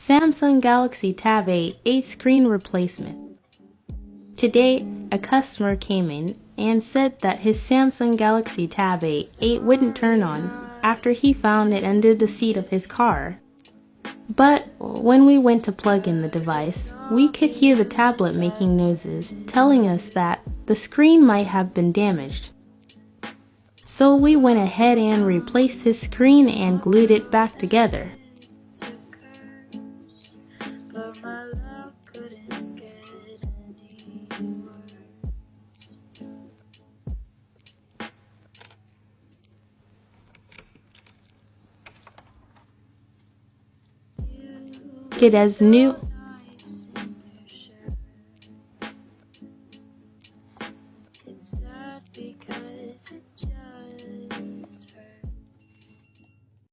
Samsung Galaxy Tab 8 screen replacement. Today, a customer came in and said that his Samsung Galaxy Tab 8 wouldn't turn on after he found it under the seat of his car. But when we went to plug in the device, we could hear the tablet making noises, telling us that the screen might have been damaged. So we went ahead and replaced his screen and glued it back together. It as new